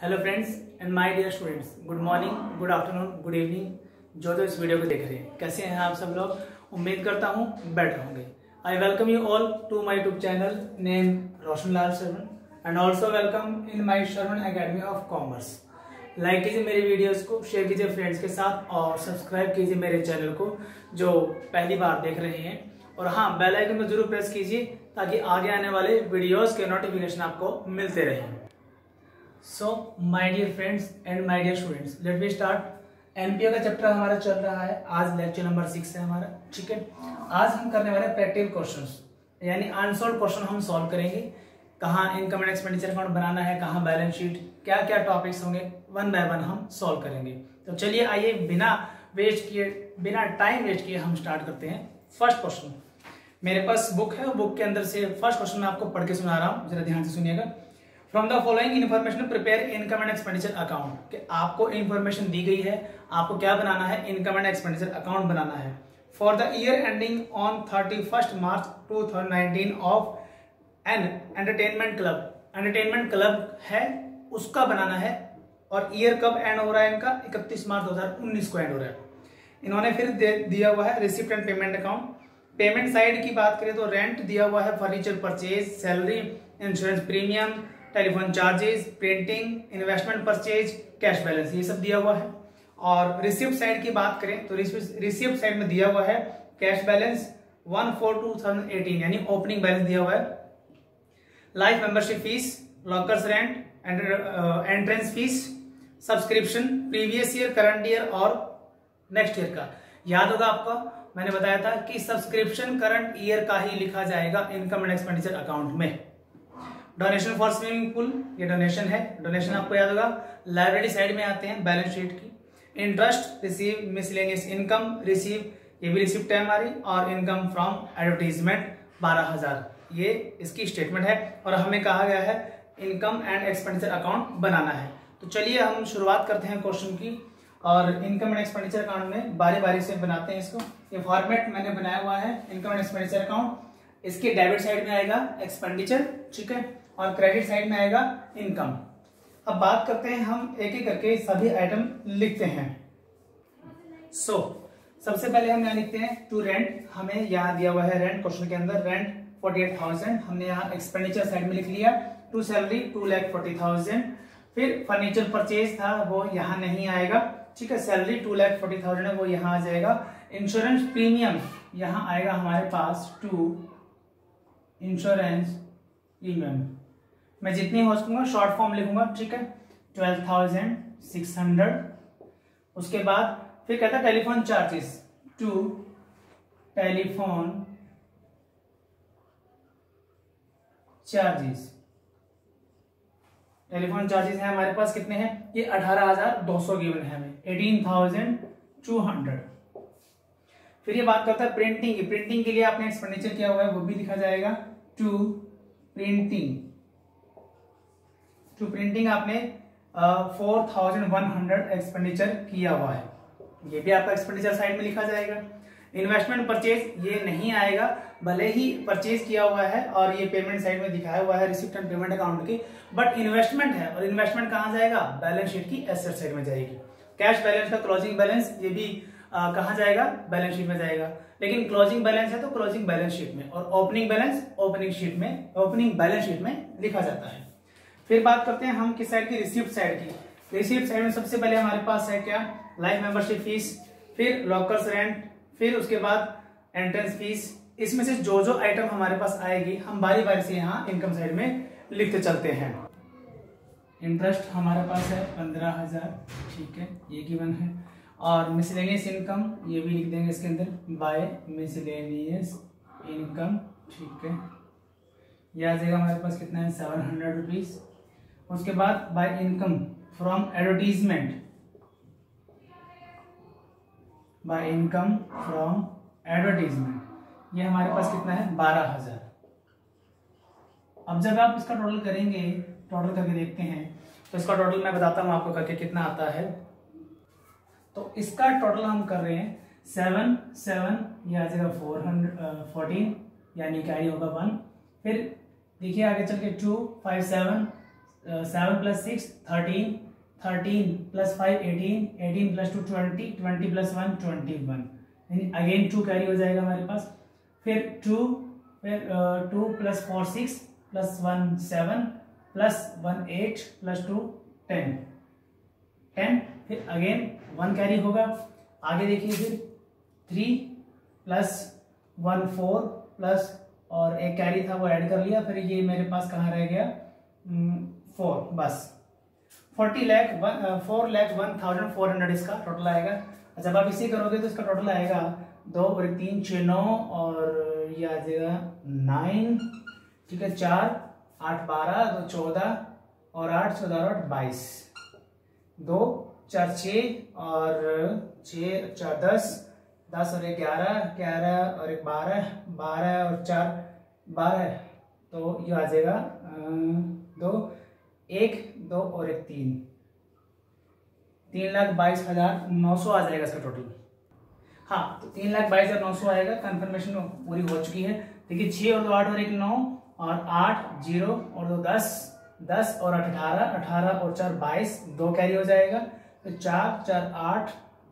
Hello friends and my dear students, good morning, good afternoon, good evening. जो इस video को देख रहे हैं, कैसे हैं आप सब लोग? उम्मीद करता हूं बेटर होंगे। I welcome you all to my YouTube channel name Roshanlal Sharman and also welcome in my Sharman academy of commerce. Like कीजिए मेरी वीडियोस को, शेयर कीजिए फ्रेंड्स के साथ और सब्सक्राइब कीजिए मेरे चैनल को जो पहली बार देख रहे हैं। और हाँ, बेल आइकन को जरूर प्रेस कीजिए ताकि आगे आने वाले वीडियोस के नोटिफिकेशन आपको मिलते रहें। So my dear friends and my dear students, let we start. NPO का चैप्टर हमारा चल रहा है, आज लेक्चर नंबर 6 है हमारा। ठीक है, आज हम करने वाले प्रैक्टिकल क्वेश्चंस यानी अनसॉल्व क्वेश्चन हम सॉल्व करेंगे। कहाँ इनकम एंड एक्सपेंडिचर अकाउंट बनाना है, कहाँ बैलेंस शीट, क्या क्या टॉपिक्स होंगे, वन बाय वन हम सॉल्व करेंगे। तो चलिए आइए बिना टाइम वेस्ट किए हम स्टार्ट करते हैं। फर्स्ट क्वेश्चन मेरे पास बुक है, बुक के अंदर से फर्स्ट क्वेश्चन मैं आपको पढ़ के सुना रहा हूँ, जरा ध्यान से सुनिएगा। From the following information prepare income and expenditure account. कि आपको इन्फॉर्मेशन दी गई है, आपको क्या बनाना है, इनकम एंड एक्सपेंडिचर अकाउंट बनाना है for the year ending on 31 March 2019 of an entertainment club. Entertainment club है उसका बनाना है और ईयर कब एंड हो रहा है इनका, 31 मार्च 2019 को एंड हो रहा है। इन्होंने फिर दिया हुआ है receipt and payment account. Payment side की बात करें तो रेंट दिया हुआ है, furniture purchase, salary, insurance premium, telephone charges, printing, investment purchase, cash balance, ये सब दिया हुआ है। और रिसिप्ट साइड की बात करें तो रिसिप्ट साइड में दिया हुआ है कैश बैलेंस 1/4/2018 यानी ओपनिंग बैलेंस दिया हुआ है, life membership fees, lockers rent, entrance fees, subscription, previous year, current year और नेक्स्ट ईयर का। याद होगा आपको, मैंने बताया था कि सब्सक्रिप्शन करंट ईयर का ही लिखा जाएगा इनकम एंड एक्सपेंडिचर अकाउंट में। डोनेशन फॉर स्विमिंग पूल, ये डोनेशन है, डोनेशन आपको याद होगा। लाइब्रेरी साइड में आते हैं बैलेंस शीट की। Interest receive, miscellaneous income receive, ये भी रिसिप्ट है हमारी। और इनकम फ्रॉम एडवर्टीजमेंट 12,000, ये इसकी स्टेटमेंट है। और हमें कहा गया है इनकम एंड एक्सपेंडिचर अकाउंट बनाना है। तो चलिए हम शुरुआत करते हैं क्वेश्चन की और इनकम एंड एक्सपेंडिचर अकाउंट में बारी बारी से बनाते हैं इसको। ये फॉर्मेट मैंने बनाया हुआ है इनकम एंड एक्सपेंडिचर अकाउंट। इसके डेबिट साइड में आएगा एक्सपेंडिचर, ठीक है, और क्रेडिट साइड में आएगा इनकम। अब बात करते हैं, हम एक एक करके सभी आइटम लिखते हैं। सबसे पहले हम यहाँ लिखते हैं टू रेंट। हमें यहाँ दिया हुआ है रेंट, क्वेश्चन के अंदर रेंट 48,000, हमने यहाँ एक्सपेंडिचर साइड में लिख लिया। To salary 2,40,000। फिर फर्नीचर परचेज था वो यहाँ नहीं आएगा, ठीक है, सैलरी 2,40,000 है वो यहाँ आ जाएगा। इंश्योरेंस प्रीमियम यहाँ आएगा हमारे पास 2 इंश्योरेंस प्रीमियम, मैं जितनी हो सकूंगा शॉर्ट फॉर्म लिखूंगा, ठीक है, 12,600। उसके बाद फिर कहता है telephone charges 2 telephone charges. Telephone charges है हमारे पास कितने हैं, ये 18,200 गिवन है हमें, 18,200। फिर ये बात करता है प्रिंटिंग की। प्रिंटिंग के लिए आपने एक्सपेंडिचर किया हुआ है वो भी लिखा जाएगा टू प्रिंटिंग। टू प्रिंटिंग आपने 4,100 एक्सपेंडिचर किया हुआ है, ये भी आपका एक्सपेंडिचर साइड में लिखा जाएगा। इन्वेस्टमेंट परचेज ये नहीं आएगा, भले ही परचेज किया हुआ है और ये पेमेंट साइड में दिखाया हुआ है रिसिप्ट एंड पेमेंट अकाउंट की, बट इन्वेस्टमेंट है और इन्वेस्टमेंट कहां जाएगा, बैलेंस शीट की एसेट साइड में जाएगी। कैश बैलेंस का क्लोजिंग बैलेंस ये भी कहां जाएगा, बैलेंस शीट में जाएगा। लेकिन क्लोजिंग बैलेंस है तो क्लोजिंग बैलेंस शीट में, और opening balance opening balance sheet में लिखा जाता है। फिर बात करते हैं हम किस साइड की, रिसिप्ट साइड की। रिसिप्ट साइड में सबसे पहले हमारे पास है क्या, लाइफ मेंबरशिप फीस, फिर लॉकर्स रेंट, फिर उसके बाद एंट्रेंस फीस। इसमें से जो जो आइटम हमारे पास आएगी हम बारी बारी से यहाँ इनकम साइड में लिखते चलते हैं। इंटरेस्ट हमारे पास है 15,000, ठीक है, ये गिवन है। और मिसलेनियस इनकम ये भी लिख देंगे इसके अंदर, बाय मिसलेनियस इनकम, ठीक है, ये आ जाएगा हमारे पास कितना है, 700 रुपीज। उसके बाद by income from advertisement, by income from advertisement, ये हमारे पास कितना है, 12,000। अब जब आप इसका टोटल करेंगे, टोटल करके देखते हैं तो इसका टोटल मैं बताता हूं आपको करके कितना आता है। तो इसका टोटल हम कर रहे हैं 7 ये आ जाएगा 14 यानी कैरी होगा 1। फिर देखिए आगे चल के 2 5 7 7 + 6 13, 13 + 5 18, 18 + 2 20, 20 + 1 21, यानी अगेन 2 कैरी हो जाएगा हमारे पास। फिर 2 + 4 6 + 1 7 + 1 8 + 2 10, 10, फिर अगेन 1 कैरी होगा। आगे देखिए फिर 3 + 1 4 प्लस और एक कैरी था वो ऐड कर लिया, फिर ये मेरे पास कहाँ रह गया 4, बस 4,01,400 इसका टोटल आएगा। जब आप इसे करोगे तो इसका टोटल आएगा 2 और 3 6 9 और ये आ जाएगा 9, ठीक है, 4 8 12 2 14 और 8 14 और 22, 2 4 6 और 6 4 10, 10 और 11 11 और 1 12 12 और 4 12, तो ये आ जाएगा 2 1 2 और 1 3, 3,22,900 आ जाएगा इसका टोटल। हाँ, तो 3,22,900 आएगा। कंफर्मेशन पूरी हो चुकी है। देखिए 6 और 2 8 और 1 9 और 8 0 और 2 10, 10 और 8 18, 18 और 4 22, 2 कैरी हो जाएगा। तो 4 4 8,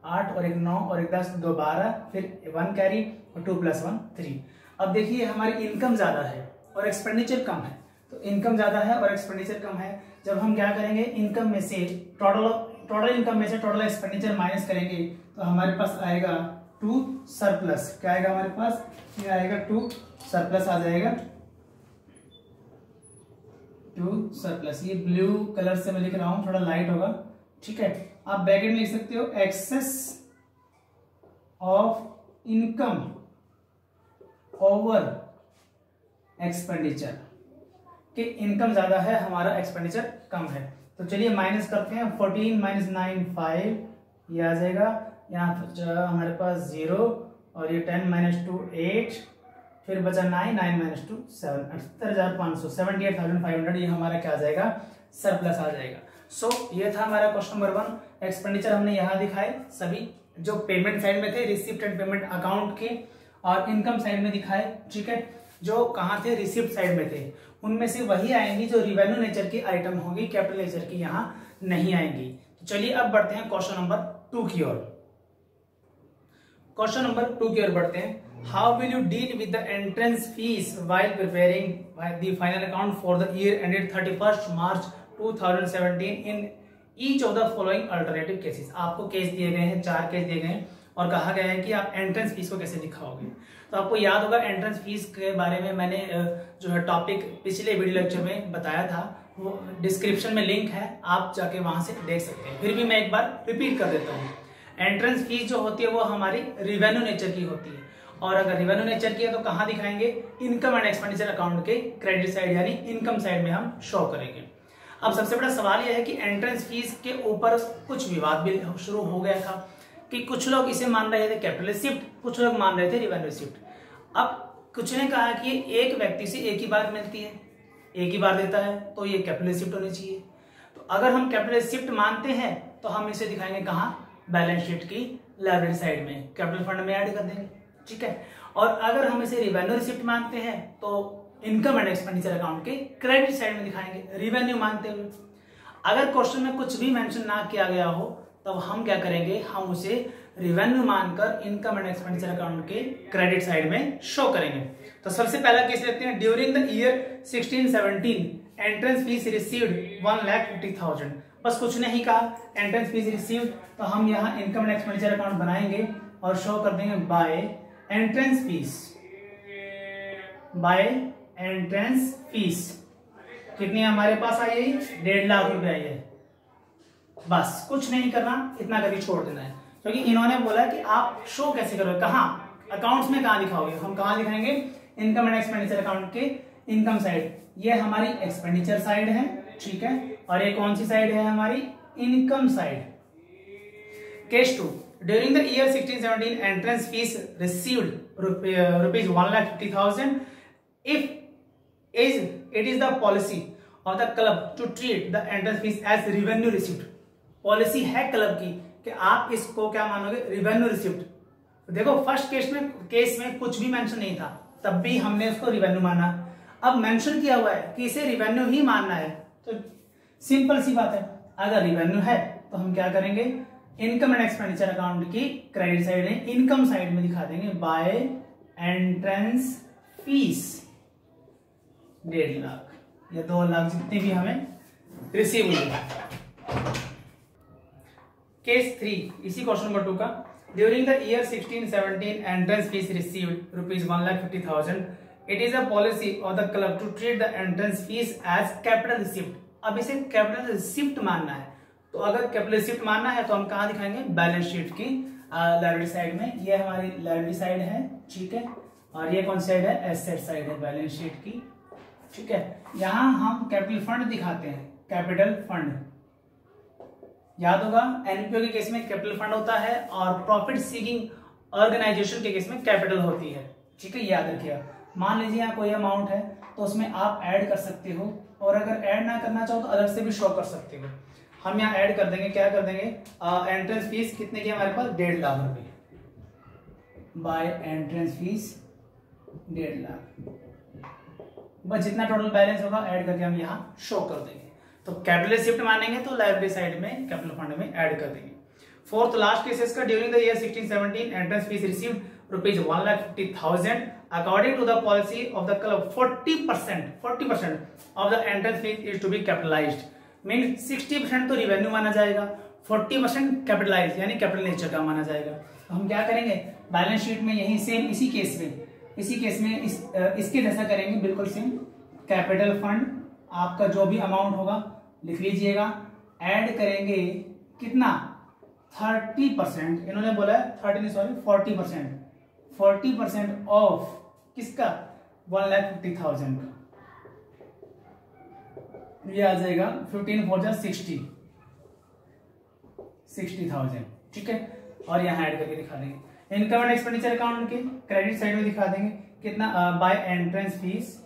8 और 1 9 और 1 10, 2 12, फिर 1 कैरी और 2 + 1 3। अब देखिए हमारी इनकम ज्यादा है और एक्सपेंडिचर कम है, तो इनकम ज्यादा है और एक्सपेंडिचर कम है। जब हम क्या करेंगे, इनकम में से टोटल इनकम में से टोटल एक्सपेंडिचर माइनस करेंगे तो हमारे पास आएगा 2 सरप्लस। क्या आएगा हमारे पास, ये आएगा 2 सरप्लस आ जाएगा, 2 सरप्लस। ये ब्लू कलर से मैं लिख रहा हूं, थोड़ा लाइट होगा, ठीक है। आप ब्रैकेट में लिख सकते हो excess of income over expenditure, कि इनकम ज्यादा है, हमारा एक्सपेंडिचर कम है। तो चलिए माइनस करते हैं। 14 - 9 5, ये आ जाएगा। यहाँ हमारे पास 0 और ये 10 - 2 8, फिर बचा 9 9 - 2 7, 78,500 78,500, ये हमारा क्या आ जाएगा, सरप्लस आ जाएगा। सो ये था हमारा क्वेश्चन नंबर 1। एक्सपेंडिचर हमने यहाँ दिखाए सभी, जो पेमेंट साइड में थे, रिसिप्ट एंड पेमेंट अकाउंट के, और इनकम साइड में दिखाए, ठीक है। जो कहाँ थे, रिसिप्ट साइड में थे, उनमें से वही आएंगी जो रिवेन्यू नेचर की आइटम होगी, कैपिटल नेचर की यहाँ नहीं आएंगी। तो चलिए अब बढ़ते हैं क्वेश्चन नंबर 2 की ओर। क्वेश्चन नंबर 2 की ओर बढ़ते हैं। How will you deal with the entrance fees while preparing the final account for the year ended 31 March 2017 in each of the following alternative cases. आपको केस दिए गए हैं, 4 केस दिए गए हैं और कहा गया है कि आप एंट्रेंस फीस को कैसे दिखाओगे। तो आपको याद होगा एंट्रेंस फीस के बारे में मैंने जो है टॉपिक पिछले वीडियो लेक्चर में बताया था, वो डिस्क्रिप्शन में लिंक है, आप जाके वहां से देख सकते हैं। फिर भी मैं एक बार रिपीट कर देता हूँ। एंट्रेंस फीस जो होती है वो हमारी रिवेन्यू नेचर की होती है, और अगर रिवेन्यू नेचर की है तो कहाँ दिखाएंगे, इनकम एंड एक्सपेंडिचर अकाउंट के क्रेडिट साइड यानी इनकम साइड में हम शो करेंगे। अब सबसे बड़ा सवाल यह है कि एंट्रेंस फीस के ऊपर कुछ विवाद भी शुरू हो गया था कि कुछ लोग इसे मान रहे थे कैपिटल रिसिप्ट, कुछ लोग मान रहे थे रिवेन्यू रिसिप्ट। अब कुछ ने कहा कि एक व्यक्ति से एक ही बार मिलती है, एक ही बार देता है, तो ये कैपिटल रिसिप्ट होनी चाहिए। तो अगर हम कैपिटल रिसिप्ट मानते हैं तो हम इसे दिखाएंगे कहाँ, बैलेंस शीट की लायबिलिटी साइड में, कैपिटल फंड में ऐड कर देंगे, ठीक है। और अगर हम इसे रिवेन्यू रिसिप्ट मानते हैं तो इनकम एंड एक्सपेंडिचर अकाउंट के क्रेडिट साइड में दिखाएंगे, रिवेन्यू मानते हुए। अगर क्वेश्चन में कुछ भी मेंशन ना किया गया हो तब हम क्या करेंगे, हम उसे रिवेन्यू मानकर इनकम एंड एक्सपेंडिचर अकाउंट के क्रेडिट साइड में शो करेंगे। तो सबसे पहला केस लेते हैं। During the year 16-17 entrance fees received 1,50,000। बस कुछ नहीं कहा, एंट्रेंस फीस रिसीव्ड, तो हम यहाँ इनकम एंड एक्सपेंडिचर अकाउंट बनाएंगे और शो कर देंगे by entrance fees, by entrance fees. कितनी हमारे पास आई है, 1.5 लाख रुपए आई है। बस कुछ नहीं करना, इतना करके छोड़ देना है, क्योंकि इन्होंने बोला कि आप शो कैसे करोगे, कहाँ अकाउंट्स में कहाँ दिखाओगे, हम कहाँ दिखाएंगे, इनकम एंड एक्सपेंडिचर अकाउंट के इनकम साइड। ये हमारी एक्सपेंडिचर साइड है, ठीक है, और ये कौन सी साइड है, हमारी income side. Case 2, during the year 16-17 entrance fees received rupees 1,50,000 if it is the policy of the club to treat the entrance fees as revenue receipt। Policy है क्लब की कि आप इसको क्या मानोगे, रिवेन्यू रिसिप्ट। देखो फर्स्ट केस में कुछ भी मेंशन नहीं था, तब भी हमने उसको रिवेन्यू माना। अब मेंशन किया हुआ है कि इसे रिवेन्यू ही मानना है, तो सिंपल सी बात है, अगर रिवेन्यू है तो हम क्या करेंगे, इनकम एंड एक्सपेंडिचर अकाउंट की क्रेडिट साइड है, इनकम साइड में दिखा देंगे बाय एंट्रेंस फीस 1.5 लाख या 2 लाख जितने भी हमें रिसीव हुए। केस 3 इसी क्वेश्चन नंबर 2 का, during the year 16-17 entrance fees received ₹1,50,000, it is a policy of the club to treat the entrance fees as capital receipt. अब इसे कैपिटल रिसिप्ट मानना है, तो अगर कैपिटल रिसिप्ट मानना है तो हम कहाँ दिखाएंगे, बैलेंस शीट की लायबिलिटी साइड में। ये हमारी लायबिलिटी साइड है, ठीक है, और ये कौन साइड है, एसेट साइड है बैलेंस शीट की, ठीक है। यहां हम कैपिटल फंड दिखाते हैं, कैपिटल फंड याद होगा, एनपीओ के केस में कैपिटल फंड होता है और प्रॉफिट सीकिंग ऑर्गेनाइजेशन के केस में कैपिटल होती है, ठीक है, याद रखिएगा। मान लीजिए यहाँ कोई अमाउंट है तो उसमें आप ऐड कर सकते हो, और अगर ऐड ना करना चाहो तो अलग से भी शो कर सकते हो। हम यहाँ ऐड कर देंगे, क्या कर देंगे, एंट्रेंस फीस कितने की हमारे पास, 1.5 लाख रुपए बाय एंट्रेंस फीस 1.5 लाख, बस जितना टोटल बैलेंस होगा ऐड करके हम यहाँ शो कर देंगे। तो कैपिटल रिसिप्ट मानेंगे तो लायबिलिटी साइड में कैपिटल फंड में ऐड कर देंगे। फोर्थ लास्ट केसेस का, during the year 16-17 entrance fees received ₹1,50,000 according to the policy of the club 40% of the entrance fees is to be capitalised. Mean 60% तो revenue माना जाएगा, 40% capitalise यानी capital nature का माना जाएगा। तो हम क्या करेंगे, बैलेंस शीट में यही सेम इसी केस में इसके जैसा करेंगे, बिल्कुल सेम। कैपिटल फंड आपका जो भी अमाउंट होगा लिख लीजिएगा, ऐड करेंगे कितना, 30%, इन्होंने बोला है 40% ऑफ किसका, 1,50,000 का, ये आ जाएगा 15 4 60,000, ठीक है। और यहाँ ऐड करके दिखा देंगे। इनकम एंड एक्सपेंडिचर अकाउंट के क्रेडिट साइड में दिखा देंगे कितना, बाय एंट्रेंस फीस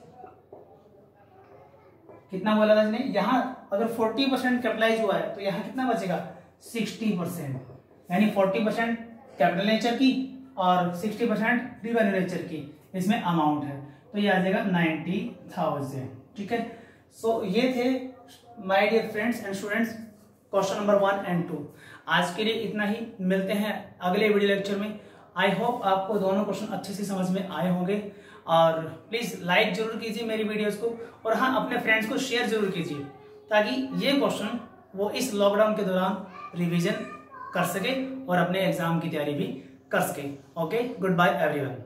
कितना बोला था इसने, यहाँ अगर 40% कैपिटलाइज हुआ है तो यहाँ कितना बचेगा, 60%, यानी 40% कैपिटल नेचर की और 60% रिवेन्यू नेचर की इसमें अमाउंट है, तो ये आ जाएगा 90,000, ठीक है। सो ये थे my dear friends and students question number 1 and 2। आज के लिए इतना ही, मिलते हैं अगले वीडियो लेक्चर में। आई होप आपको दोनों क्वेश्चन अच्छे से समझ में आए होंगे, और प्लीज लाइक जरूर कीजिए मेरी वीडियोस को, और हाँ अपने फ्रेंड्स को शेयर जरूर कीजिए, ताकि ये क्वेश्चन वो इस लॉकडाउन के दौरान रिवीजन कर सके और अपने एग्जाम की तैयारी भी कर सके। Okay, good bye everyone.